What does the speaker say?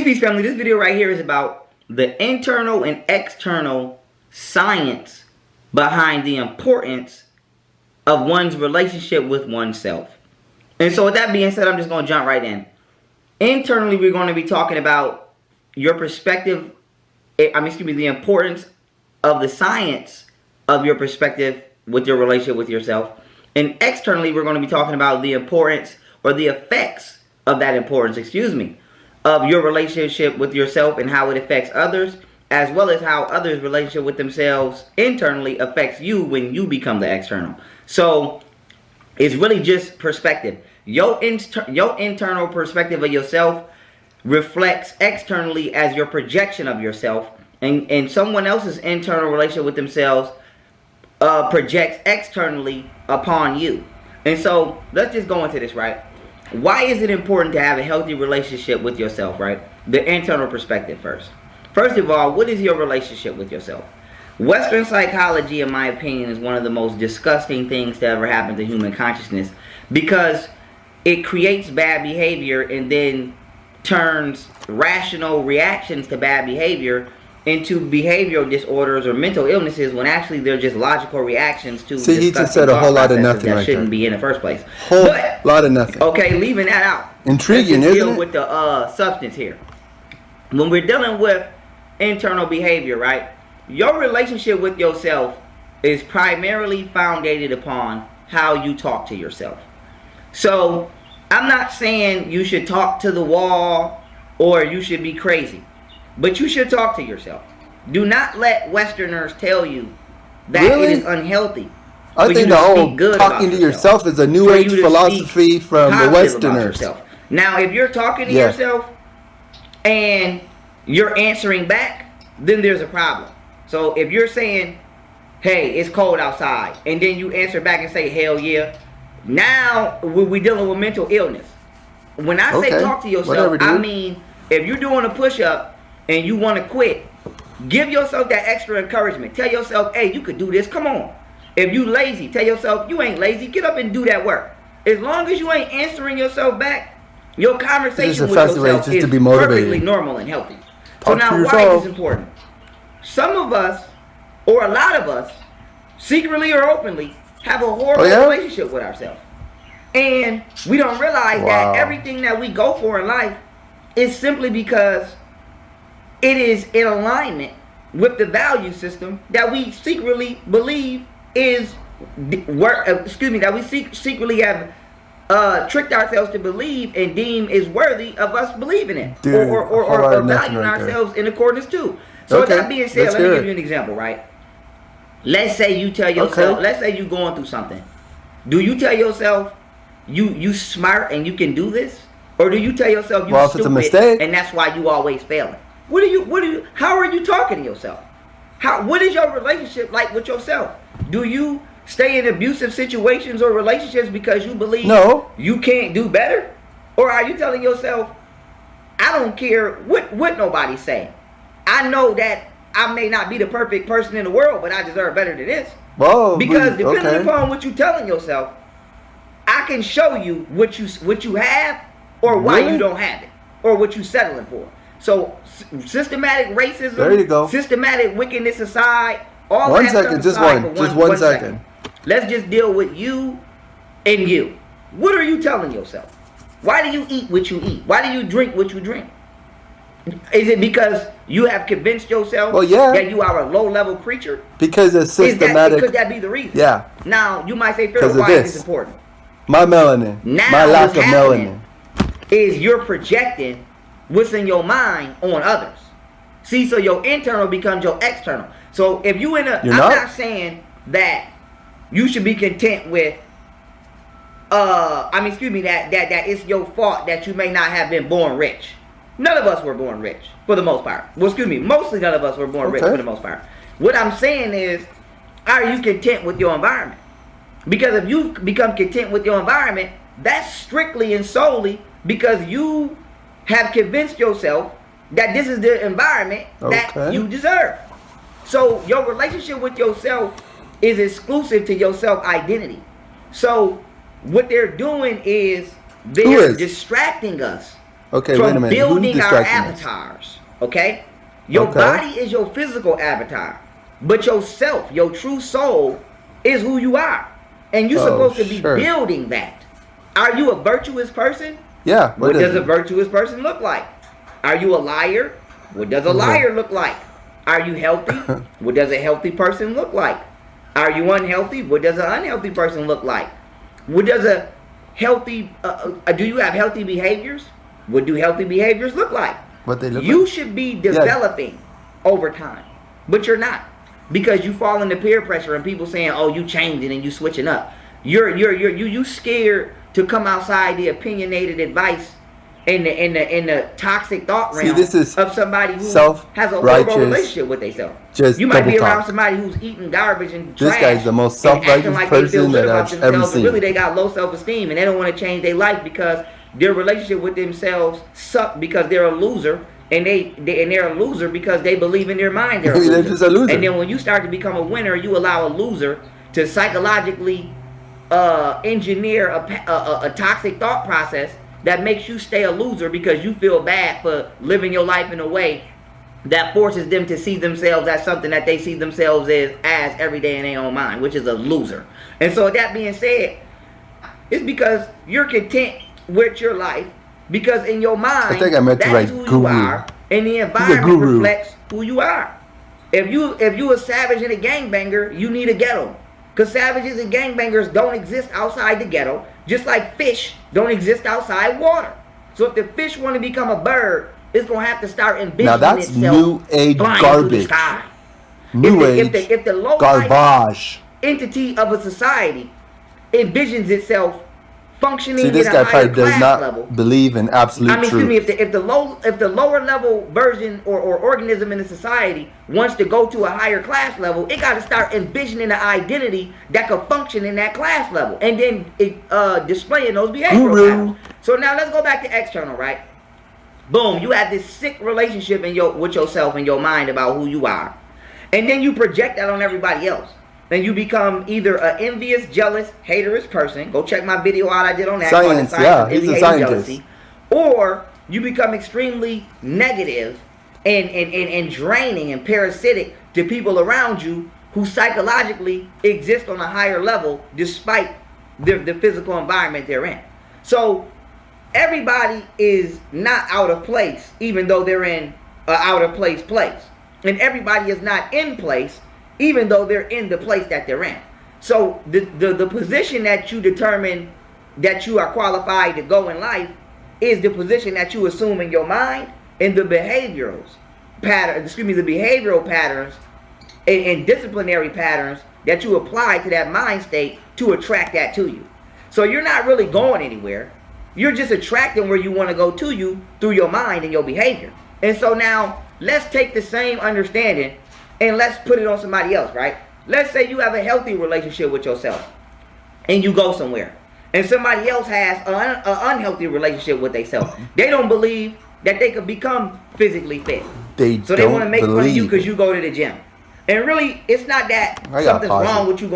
Peace family, this video right here is about the internal and external science behind the importance of one's relationship with oneself. And so with that being said, I'm just going to jump right in. Internally, we're going to be talking about your perspective, the importance of the science of your perspective with your relationship with yourself. And externally, we're going to be talking about the importance or the effects of that importance, of your relationship with yourself and how it affects others, as well as how others' relationship with themselves internally affects you when you become the external. So it's really just perspective. Your internal perspective of yourself reflects externally as your projection of yourself, and someone else's internal relationship with themselves projects externally upon you. And so let's just go into this, right? Why is it important to have a healthy relationship with yourself, right? The internal perspective first. First of all, what is your relationship with yourself? Western psychology, in my opinion, is one of the most disgusting things to ever happen to human consciousness, because it creates bad behavior and then turns rational reactions to bad behavior into behavioral disorders or mental illnesses, when actually they're just logical reactions to he just said a whole lot of nothing that right shouldn't there. Be in the first place. Lot of nothing. Okay, leaving that out. Intriguing, Let's isn't deal it? with the substance here. When we're dealing with internal behavior, right? Your relationship with yourself is primarily founded upon how you talk to yourself. So I'm not saying you should talk to the wall or you should be crazy, but you should talk to yourself. Do not let Westerners tell you that it is unhealthy. I think the whole talking to yourself is a new age philosophy from the Westerners. Now, if you're talking to yourself and you're answering back, then there's a problem. So if you're saying, hey, it's cold outside, and then you answer back and say, hell yeah, now we're dealing with mental illness. When I say talk to yourself, I mean, if you're doing a push-up and you want to quit, give yourself that extra encouragement. Tell yourself, hey, you could do this, come on. If you lazy, tell yourself, you ain't lazy, get up and do that work. As long as you ain't answering yourself back, your conversation with yourself is perfectly normal and healthy. So now, why is this important? Some of us, or a lot of us, secretly or openly, have a horrible relationship with ourselves. And we don't realize that everything that we go for in life is simply because it is in alignment with the value system that we secretly believe is that we secretly have tricked ourselves to believe and deem is worthy of us believing it, or valuing ourselves in accordance to. So with that being said, let me give you an example, right? Let's say you tell yourself, let's say you're going through something. Do you tell yourself you smart and you can do this? Or do you tell yourself you stupid, it's a mistake, and that's why you always failing? How are you talking to yourself? What is your relationship like with yourself? Do you stay in abusive situations or relationships because you believe you can't do better? Or are you telling yourself, I don't care what nobody's saying. I know that I may not be the perfect person in the world, but I deserve better than this. Because depending upon what you're telling yourself, I can show you what you have, or why you don't have it, or what you're settling for. So systematic racism, there you go. Systematic wickedness aside, all one that second, stuff just one second. Let's just deal with you and you. What are you telling yourself? Why do you eat what you eat? Why do you drink what you drink? Is it because you have convinced yourself that you are a low-level creature? Because it's systematic. Could that be the reason? Yeah. Now, you might say, Pharaoh, why is this important? My melanin. My lack of melanin. Is you're projecting what's in your mind on others. See, so your internal becomes your external. So if you I'm not saying that you should be content with that it's your fault that you may not have been born rich. None of us were born rich, for the most part. Mostly none of us were born rich, for the most part. What I'm saying is, are you content with your environment? Because if you become content with your environment, that's strictly and solely because you have convinced yourself that this is the environment that you deserve. So your relationship with yourself is exclusive to your self-identity. So what they're doing is they're distracting us Okay, from wait a minute. building Who's our distracting us? avatars. Okay? Your body is your physical avatar. But yourself, your true soul, is who you are. And you're supposed to be building that. Are you a virtuous person? Yeah. What does a virtuous person look like? Are you a liar? What does a liar look like? Are you healthy? What does a healthy person look like? Are you unhealthy? What does an unhealthy person look like? What does a healthy, do you have healthy behaviors? What do healthy behaviors look like? What they look You like? should be developing over time, but you're not, because you fall into peer pressure and people saying, "Oh, you changing and you switching up." You scared to come outside the opinionated advice in the toxic thought realm of somebody who has a horrible relationship with themselves. You might be around somebody who's eating garbage and trash. This guy's the most self-righteous person that I've ever seen. Really, they got low self-esteem and they don't want to change their life because their relationship with themselves sucks because they're a loser, and they're a loser because they believe in their mind they're a loser. They're just a loser. And then when you start to become a winner, you allow a loser to psychologically engineer a toxic thought process that makes you stay a loser because you feel bad for living your life in a way that forces them to see themselves as something that they see themselves as every day in their own mind, which is a loser. And so that being said, it's because you're content with your life, because in your mind, I think I meant to write who guru. you are, and the environment reflects who you are. If you a savage and a gangbanger, you need a ghetto. Because savages and gangbangers don't exist outside the ghetto, just like fish don't exist outside water. So if the fish want to become a bird, it's going to have to start envisioning itself new age flying garbage. through the sky. New age if the low garbage entity of a society envisions itself functioning this in guy a higher probably does class not level, believe in absolute truth. Excuse me, if the lower level version or organism in the society wants to go to a higher class level, it got to start envisioning an identity that could function in that class level, and then displaying those behavioral patterns. So now let's go back to external, right? Boom, you have this sick relationship with yourself and your mind about who you are, and then you project that on everybody else. Then you become either an envious, jealous, haterous person. Go check my video out I did on that. Science, yeah, he's a scientist. Jealousy. Or you become extremely negative and draining and parasitic to people around you who psychologically exist on a higher level despite the physical environment they're in. So everybody is not out of place, even though they're in an out of place. And everybody is not in place, even though they're in the place that they're in. So the position that you determine that you are qualified to go in life is the position that you assume in your mind, and the behavioral patterns and disciplinary patterns that you apply to that mind state to attract that to you. So you're not really going anywhere. You're just attracting where you want to go to you through your mind and your behavior. And so now let's take the same understanding and let's put it on somebody else, right? Let's say you have a healthy relationship with yourself and you go somewhere and somebody else has an unhealthy relationship with themselves. They don't believe that they could become physically fit. So they want to make fun of you because you go to the gym. And really, it's not that something's wrong with you going